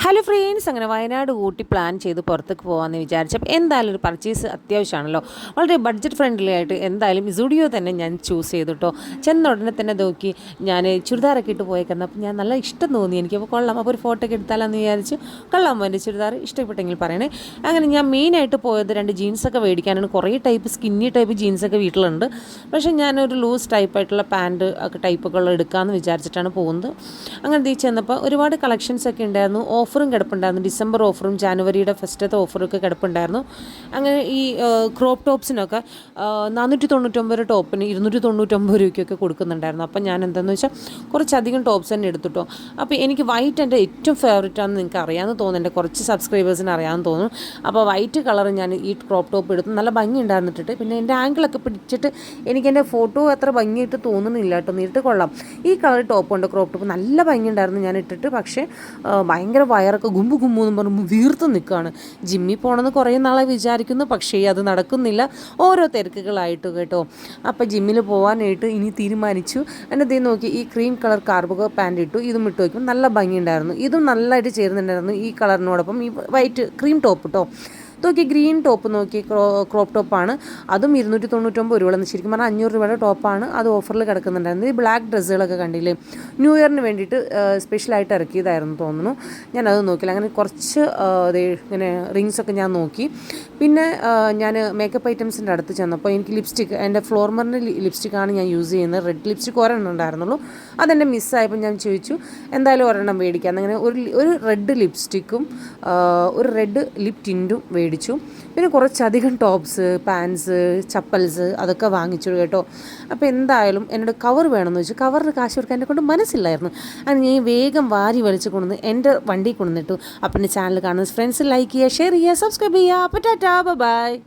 Hello friends, അങ്ങനെ Wayanad Ooty plan ചെയ്ത് പുറത്തേക്ക് പോകാമെന്ന് വിചാരിച്ചപ്പോൾ എന്തായാലും ഒരു പർച്ചേസ് അത്യാവശ്യമാണല്ലോ. വളരെ ബഡ്ജറ്റ് ഫ്രണ്ട്ലി ആയിട്ട് എന്തായാലും സുഡിയോ തന്നെ ഞാൻ ചൂസ് ചെയ്തു കേട്ടോ. ചെന്ന ഉടനെ തന്നെ നോക്കി ഞാൻ ചുരിദാറൊക്കെ ഇട്ട് പോയേക്കുന്നത്. അപ്പോൾ ഞാൻ നല്ല ഇഷ്ടം തോന്നി എനിക്ക്. അപ്പോൾ കൊള്ളാം, അപ്പോൾ ഒരു ഫോട്ടോ ഒക്കെ എടുത്താലെന്ന് വിചാരിച്ചു. കൊള്ളാമോ എൻ്റെ ചുരിദാർ? ഇഷ്ടപ്പെട്ടെങ്കിൽ പറയണേ. അങ്ങനെ ഞാൻ മെയിനായിട്ട് പോയത് 2 ജീൻസൊക്കെ മേടിക്കാനാണ്. കുറേ ടൈപ്പ് സ്കിന്നി ടൈപ്പ് ജീൻസൊക്കെ വീട്ടിലുണ്ട്. പക്ഷേ ഞാനൊരു ലൂസ് ടൈപ്പായിട്ടുള്ള പാൻറ്റ് ഒക്കെ ടൈപ്പൊക്കെ ഉള്ള എടുക്കാമെന്ന് വിചാരിച്ചിട്ടാണ് പോകുന്നത്. അങ്ങനെ ചെന്നപ്പോൾ ഒരുപാട് കളക്ഷൻസൊക്കെ ഉണ്ടായിരുന്നു. ഓഫറും കിടപ്പുണ്ടായിരുന്നു. ഡിസംബർ ഓഫറും ജാനുവരിയുടെ ഫസ്റ്റത്തെ ഓഫറൊക്കെ കിടപ്പുണ്ടായിരുന്നു. അങ്ങനെ ഈ ക്രോപ്പ് ടോപ്സിനൊക്കെ 499 ടോപ്പിന് 299 രൂപയ്ക്കൊക്കെ കൊടുക്കുന്നുണ്ടായിരുന്നു. അപ്പം ഞാൻ എന്താണെന്ന് വെച്ചാൽ കുറച്ചധികം ടോപ്സ് തന്നെ എടുത്തിട്ടോ. അപ്പോൾ എനിക്ക് വൈറ്റ് എൻ്റെ ഏറ്റവും ഫേവറേറ്റ് ആണെന്ന് നിങ്ങൾക്ക് അറിയാമെന്ന് തോന്നുന്നു. എൻ്റെ കുറച്ച് സബ്സ്ക്രൈബേഴ്സിന് അറിയാമെന്ന് തോന്നുന്നു. അപ്പോൾ വൈറ്റ് കളർ ഞാൻ ഈ ക്രോപ്പ് ടോപ്പ് എടുത്ത് നല്ല ഭംഗി ഉണ്ടായിരുന്നിട്ട്, പിന്നെ എൻ്റെ ആങ്കിളൊക്കെ പിടിച്ചിട്ട് എനിക്കെൻ്റെ ഫോട്ടോ അത്ര ഭംഗിയായിട്ട് തോന്നുന്നില്ല കേട്ടോ. നേരിട്ട് കൊള്ളാം. ഈ കളർ ടോപ്പുണ്ട്, ക്രോപ്പ് ടോപ്പ് നല്ല ഭംഗി ഉണ്ടായിരുന്നു ഞാൻ ഇട്ടിട്ട്. പക്ഷേ ഭയങ്കര വയറൊക്കെ ഗുമ്പ് എന്ന് പറയുമ്പോൾ വീർത്ത് നിൽക്കുകയാണ്. ജിമ്മിൽ പോകണമെന്ന് കുറേ നാളെ വിചാരിക്കുന്നു, പക്ഷേ അത് നടക്കുന്നില്ല, ഓരോ തിരക്കുകളായിട്ട് കേട്ടോ. അപ്പോൾ ജിമ്മിൽ പോകാനായിട്ട് ഇനി തീരുമാനിച്ചു. എൻ്റെ ഇതേ നോക്കി ഈ ക്രീം കളർ കാർഗോ പാൻറ്റ് ഇട്ടു. ഇതും ഇട്ട് വയ്ക്കും, നല്ല ഭംഗിയുണ്ടായിരുന്നു. ഇതും നല്ലതായിട്ട് ചേരുന്നുണ്ടായിരുന്നു ഈ കളറിനോടൊപ്പം. ഈ വൈറ്റ് ക്രീം ടോപ്പ് കേട്ടോ. നോക്കി ഗ്രീൻ ടോപ്പ് നോക്കി, ക്രോപ്പ് ടോപ്പാണ്. അതും 299 രൂപ. ശരിക്കും പറഞ്ഞാൽ 500 രൂപയുടെ ടോപ്പാണ്. അത് ഓഫറിൽ കിടക്കുന്നുണ്ടായിരുന്നു. ഈ ബ്ലാക്ക് ഡ്രസ്സുകളൊക്കെ കണ്ടില്ലേ, ന്യൂ ഇയറിന് വേണ്ടിയിട്ട് സ്പെഷ്യലായിട്ട് ഇറക്കിയതായിരുന്നു തോന്നുന്നു. ഞാനത് നോക്കിയില്ല. അങ്ങനെ കുറച്ച് ഇങ്ങനെ റിങ്സൊക്കെ ഞാൻ നോക്കി. പിന്നെ ഞാൻ മേക്കപ്പ് ഐറ്റംസിൻ്റെ അടുത്ത് ചെന്നപ്പോൾ എനിക്ക് ലിപ്സ്റ്റിക്ക്, എൻ്റെ ഫ്ലോർമറിൻ്റെ ലിപ്സ്റ്റിക്കാണ് ഞാൻ യൂസ് ചെയ്യുന്നത്. റെഡ് ലിപ്സ്റ്റിക്ക് ഒരെണ്ണം ഉണ്ടായിരുന്നുള്ളൂ. അതെൻ്റെ മിസ്സായപ്പോൾ ഞാൻ ചോദിച്ചു എന്തായാലും ഒരെണ്ണം മേടിക്കാം. അങ്ങനെ ഒരു റെഡ് ലിപ്സ്റ്റിക്കും ഒരു റെഡ് ലിപ് ടിൻറ്റും മേടിച്ചു. പിന്നെ കുറച്ചധികം ടോപ്സ്, പാൻസ്, ചപ്പൽസ് അതൊക്കെ വാങ്ങിച്ചു കേട്ടോ. അപ്പോൾ എന്തായാലും എന്നോട് കവർ വേണമെന്ന് വെച്ചു. കവറിന് കാശ് കൊടുക്കാൻ എന്നെ കൊണ്ട് മനസ്സില്ലായിരുന്നു. അങ്ങനെ ഞാൻ വേഗം വാരി വലിച്ച് കൊണ്ടുവന്ന് എൻ്റെ വണ്ടി കൊണ്ടുവന്നിട്ടു. അപ്പം എൻ്റെ ചാനൽ കാണുന്ന ഫ്രണ്ട്സ് ലൈക്ക് ചെയ്യുക, ഷെയർ ചെയ്യുക, സബ്സ്ക്രൈബ് ചെയ്യുക. അപ്പോൾ ടാറ്റാ, ബൈ.